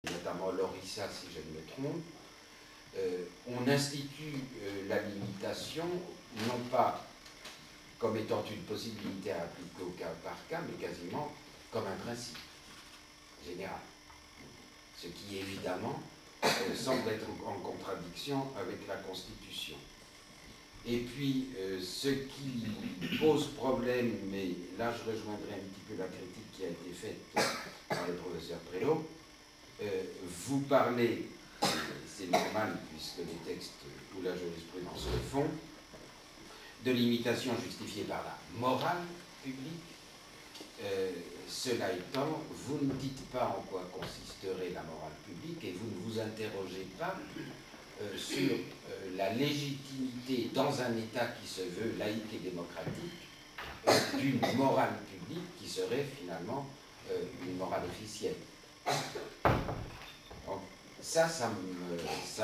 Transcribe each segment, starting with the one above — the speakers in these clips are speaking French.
notamment l'Orissa si je ne me trompe, on institue la limitation non pas comme étant une possibilité à appliquer au cas par cas, mais quasiment comme un principe général. Ce qui évidemment semble être en contradiction avec la Constitution. Et puis, ce qui pose problème, mais là je rejoindrai un petit peu la critique qui a été faite par le professeur Prélot, vous parlez, c'est normal puisque les textes ou la jurisprudence le font, de limitation justifiée par la morale publique. Cela étant, vous ne dites pas en quoi consisterait la morale publique et vous ne vous interrogez pas sur la légitimité dans un État qui se veut laïque et démocratique d'une morale publique qui serait finalement une morale officielle. Donc, ça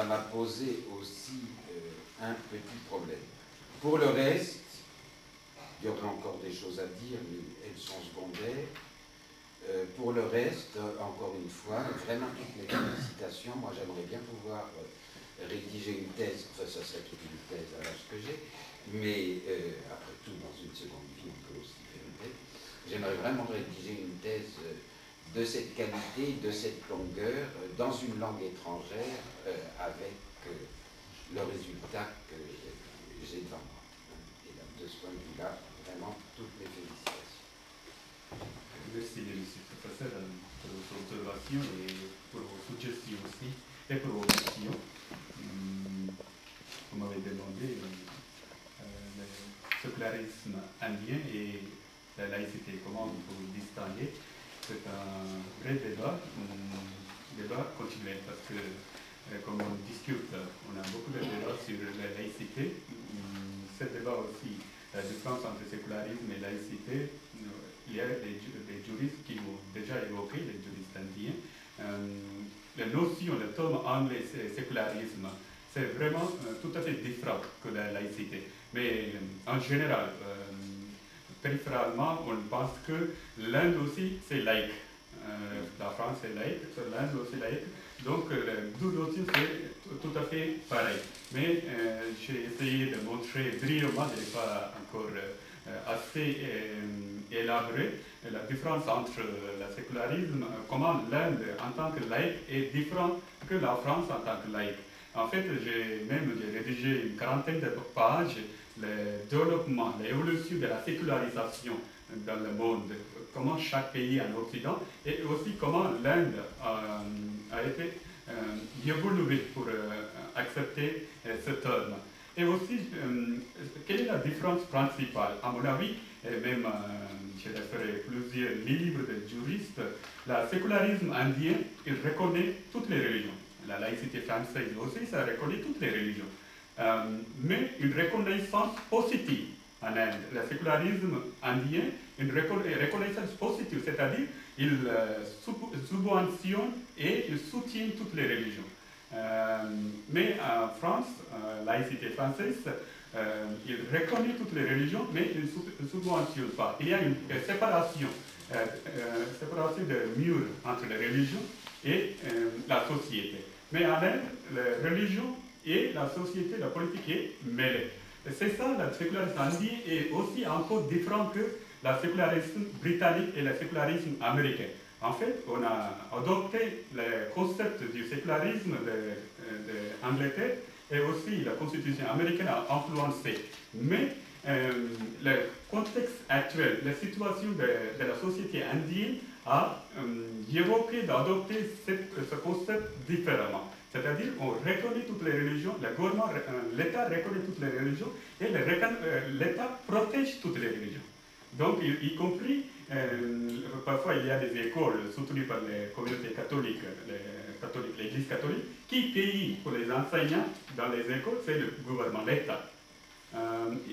m'a posé aussi un petit problème. Pour le reste, il y aurait encore des choses à dire, mais elles sont secondaires. Pour le reste, encore une fois, vraiment toutes mes félicitations. Moi, j'aimerais bien pouvoir rédiger une thèse, enfin, ça serait toute une thèse à l'âge que j'ai, mais après tout, dans une seconde vie, on peut aussi faire une thèse. J'aimerais vraiment rédiger une thèse de cette qualité, de cette longueur, dans une langue étrangère, avec le résultat que j'ai devant moi. Et là, de ce point de vue-là, vraiment toutes mes félicitations. Merci, monsieur le professeur, pour vos observations et pour vos suggestions aussi, et pour vos questions. Vous m'avez demandé le sécularisme indien et la laïcité, comment on peut distinguer. C'est un vrai débat continuel, parce que comme on discute, on a beaucoup de débats sur la laïcité. Ce débat aussi, la différence entre sécularisme et laïcité, il y a des juristes qui l'ont déjà évoqué, les juristes indiens. La notion, le terme anglais, sécularisme, c'est vraiment tout à fait différent que la laïcité. Mais en général, périphéralement, on pense que l'Inde aussi, c'est laïque. La France est laïque, l'Inde aussi laïque. Donc, les deux notions, c'est tout à fait pareil. Mais j'ai essayé de montrer brièvement, je n'ai pas encore assez élaboré, la différence entre le sécularisme, comment l'Inde en tant que laïque est différente que la France en tant que laïque. En fait, j'ai rédigé une quarantaine de pages, le développement, l'évolution de la sécularisation dans le monde, comment chaque pays en Occident, et aussi comment l'Inde a été évoluée pour accepter ce terme. Et aussi, quelle est la différence principale? À mon avis, et même j'ai référé plusieurs livres de juristes, le sécularisme indien, il reconnaît toutes les religions. La laïcité française aussi, ça reconnaît toutes les religions. Mais une reconnaissance positive en Inde. Le sécularisme indien, une reconnaissance positive, c'est-à-dire il subventionne et il soutient toutes les religions. Mais en France, laïcité française, il reconnaît toutes les religions, mais il ne subventionne pas. Il y a une séparation de mur entre les religions et la société. Mais en Inde, la religion et la société, la politique est mêlée. C'est ça, le sécularisme indien est aussi encore différent que le sécularisme britannique et le sécularisme américain. En fait, on a adopté le concept du sécularisme d'Angleterre et aussi la Constitution américaine a influencé. Mais le contexte actuel, la situation de la société indienne a évoqué d'adopter ce concept différemment. C'est-à-dire qu'on reconnaît toutes les religions, le gouvernement, l'État reconnaît toutes les religions et l'État protège toutes les religions. Donc, y compris, parfois il y a des écoles soutenues par les communautés catholiques, l'Église catholique, qui paye pour les enseignants dans les écoles, c'est le gouvernement, l'État.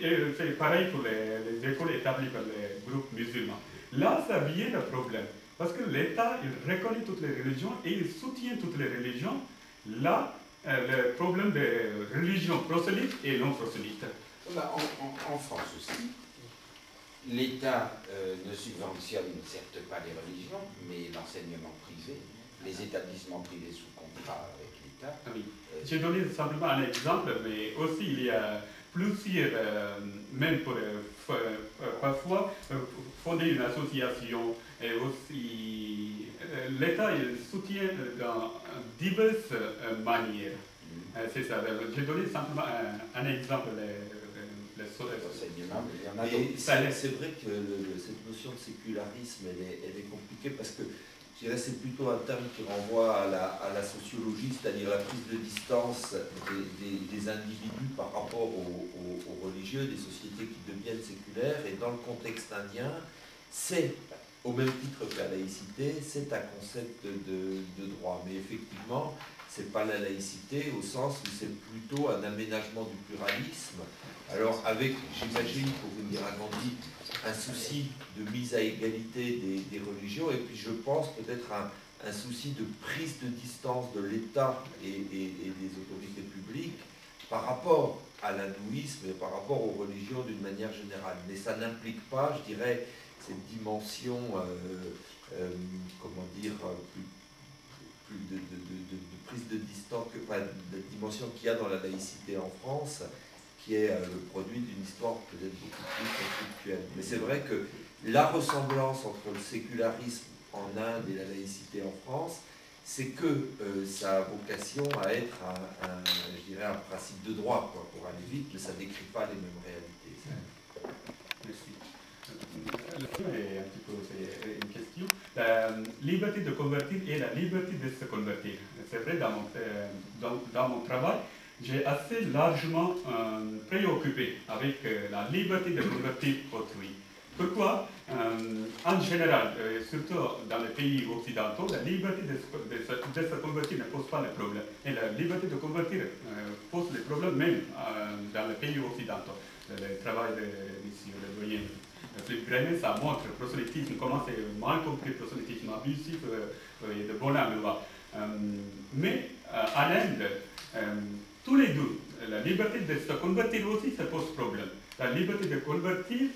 Et c'est pareil pour les écoles établies par les groupes musulmans. Là, ça vient le problème, parce que l'État, il reconnaît toutes les religions et il soutient toutes les religions. Là, le problème de religion prosélyte et non prosélyte. En France aussi, l'État ne subventionne certes pas les religions, mais l'enseignement privé les établissements privés sous contrat avec l'État. Oui. J'ai donné simplement un exemple, mais aussi il y a plusieurs, même pour parfois fonder une association, et aussi l'État soutient dans diverses manières. C'est ça. J'ai donné simplement un exemple. C'est vrai que cette notion de sécularisme, elle est compliquée parce que je dirais c'est plutôt un terme qui renvoie à la sociologie, c'est-à-dire la prise de distance des individus par rapport aux religieux, des sociétés qui deviennent séculaires. Et dans le contexte indien, c'est, au même titre que la laïcité, c'est un concept de droit. Mais effectivement, ce n'est pas la laïcité au sens où c'est plutôt un aménagement du pluralisme. Alors avec, j'imagine, pour venir à Gandhi, un souci de mise à égalité des religions, et puis je pense peut-être un souci de prise de distance de l'État et des autorités publiques par rapport à l'hindouisme et par rapport aux religions d'une manière générale. Mais ça n'implique pas, je dirais, cette dimension, comment dire, plus de prise de distance, enfin, la dimension qu'il y a dans la laïcité en France, qui est le produit d'une histoire peut-être beaucoup plus conflictuelle. Mais c'est vrai que la ressemblance entre le sécularisme en Inde et la laïcité en France, c'est que ça a vocation à être je dirais un principe de droit, quoi, pour aller vite, mais ça ne décrit pas les mêmes réalités. Merci. Et un petit peu, c'est une question. La liberté de convertir et la liberté de se convertir. C'est vrai, dans mon travail, j'ai assez largement préoccupé avec la liberté de convertir autrui. Pourquoi en général, surtout dans les pays occidentaux, la liberté de se convertir ne pose pas le problème. Et la liberté de convertir pose les problèmes même dans les pays occidentaux. Le travail de M. le doyen Philippe Grenet, ça montre le prosélytisme, comment c'est mal compris, le prosélytisme abusif et de bonne loi. Mais en Inde, tous les deux, la liberté de se convertir aussi, ça pose problème. La liberté de convertir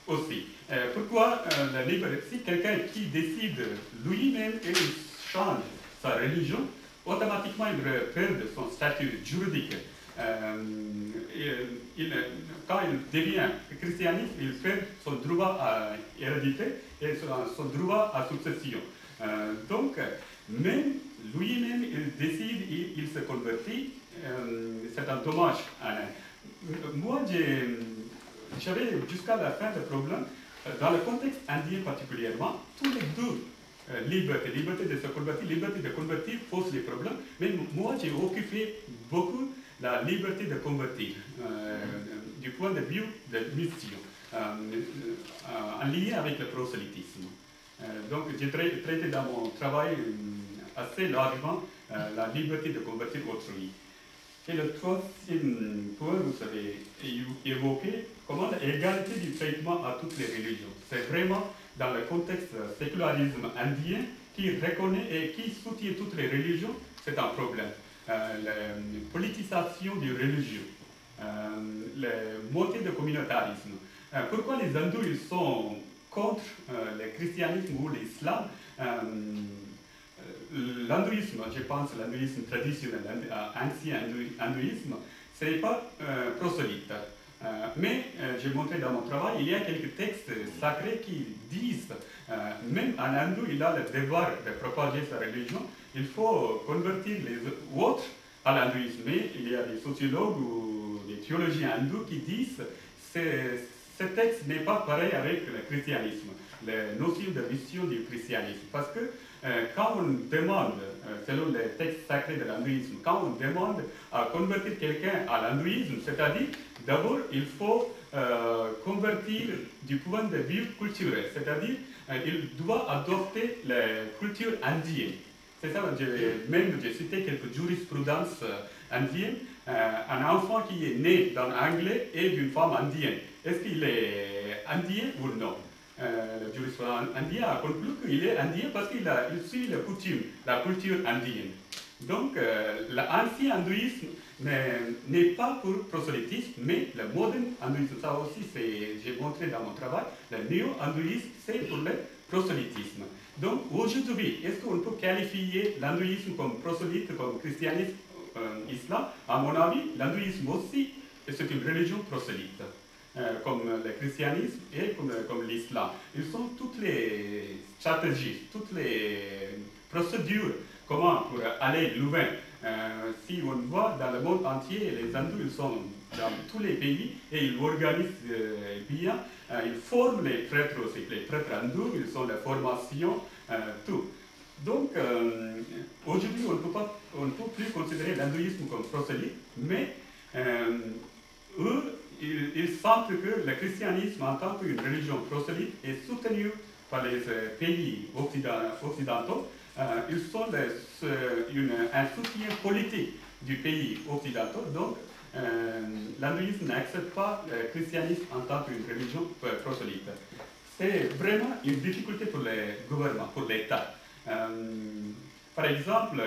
aussi. Pourquoi la liberté? Si quelqu'un qui décide lui-même et il change sa religion, automatiquement il perd son statut juridique. Quand il devient christianiste, il perd son droit à hérédité et son droit à succession. Donc, même lui-même, il décide, il se convertit. C'est un dommage. Moi, j'avais jusqu'à la fin le problème, dans le contexte indien particulièrement, tous les deux, liberté de se convertir, liberté de convertir pose les problèmes, mais moi j'ai occupé beaucoup la liberté de convertir, du point de vue de mission, en lien avec le prosélytisme. Donc j'ai traité dans mon travail assez largement la liberté de convertir autrui. Et le troisième point, vous avez évoqué comment l'égalité du traitement à toutes les religions. C'est vraiment dans le contexte sécularisme indien qui reconnaît et qui soutient toutes les religions, c'est un problème. La politisation du religieux, la montée du communautarisme. Pourquoi les hindous ils sont contre le christianisme ou l'islam? L'hindouisme, je pense, l'hindouisme traditionnel, ancien hindouisme, ce n'est pas prosélyte. Mais j'ai montré dans mon travail, il y a quelques textes sacrés qui disent, même un hindou, il a le devoir de propager sa religion, il faut convertir les autres à l'hindouisme. Mais il y a des sociologues ou des théologiens hindous qui disent que ce texte n'est pas pareil avec le christianisme, la notion de mission du christianisme. Parce que quand on demande, selon les textes sacrés de l'hindouisme, quand on demande à convertir quelqu'un à l'hindouisme, c'est-à-dire, d'abord, il faut convertir du point de vue culturel, c'est-à-dire, il doit adopter la culture indienne. C'est ça, j'ai cité quelques jurisprudences indiennes. Un enfant qui est né dans l'anglais et d'une femme indienne, est-ce qu'il est indien ou non? Le jurisprudence indien a conclu qu'il est indien parce qu'il suit la coutume, la culture indienne. Donc, l'ancien hindouisme n'est pas pour le prosélytisme, mais le moderne hindouisme, ça aussi, j'ai montré dans mon travail, le néo-hindouisme, c'est pour le prosélytisme. Donc aujourd'hui, est-ce qu'on peut qualifier l'hindouisme comme prosélyte, comme christianisme, islam? À mon avis, l'hindouisme aussi, c'est une religion prosélyte, comme le christianisme et comme l'islam. Ils sont toutes les stratégies, toutes les procédures, comment pour aller loin. Si on voit dans le monde entier, les hindous, ils sont dans tous les pays et ils organisent bien, ils forment les prêtres aussi. Les prêtres hindous, ils ont la formation, tout. Donc, aujourd'hui, on ne peut plus considérer l'hindouisme comme prosélyte, mais eux, ils sentent que le christianisme en tant qu'une religion prosélyte est soutenu par les pays occidentaux. Ils sont un soutien politique du pays occidental. Donc, l'hindouisme n'accepte pas le christianisme en tant qu'une religion prosélyte. C'est vraiment une difficulté pour les gouvernements, pour l'État. Par exemple,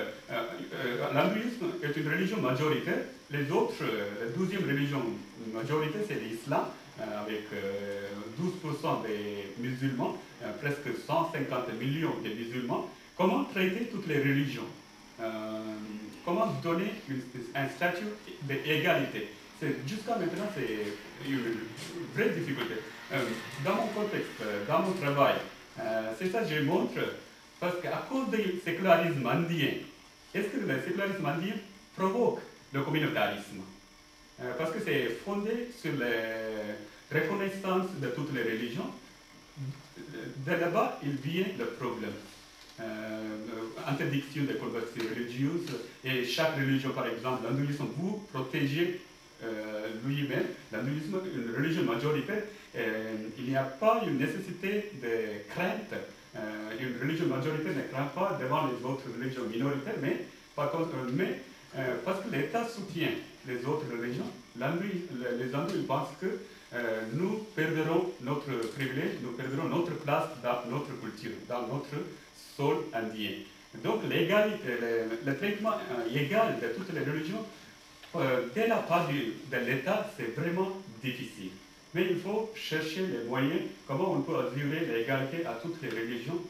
l'hindouisme est une religion majoritaire. Les autres, la 12e religion majoritaire, c'est l'islam, avec 12% des musulmans, presque 150 millions de musulmans. Comment traiter toutes les religions? Comment donner un statut d'égalité? Jusqu'à maintenant, c'est une vraie difficulté. Dans mon contexte, dans mon travail, c'est ça que je montre, parce qu'à cause du sécularisme indien, est-ce que le sécularisme indien provoque le communautarisme? Parce que c'est fondé sur la reconnaissance de toutes les religions. De là-bas, il vient le problème. Interdiction des conversions religieuses, et chaque religion, par exemple, l'hindouisme, vous protégez lui-même. L'hindouisme, une religion majoritaire, il n'y a pas une nécessité de crainte. Une religion majoritaire ne craint pas devant les autres religions minoritaires, mais par contre, parce que l'État soutient les autres religions, les hindous ils pensent que nous perdrons notre privilège, nous perdrons notre place dans notre culture, dans notre sol indien. Donc le traitement égal de toutes les religions, dès la part de l'État, c'est vraiment difficile. Mais il faut chercher les moyens, comment on peut assurer l'égalité à toutes les religions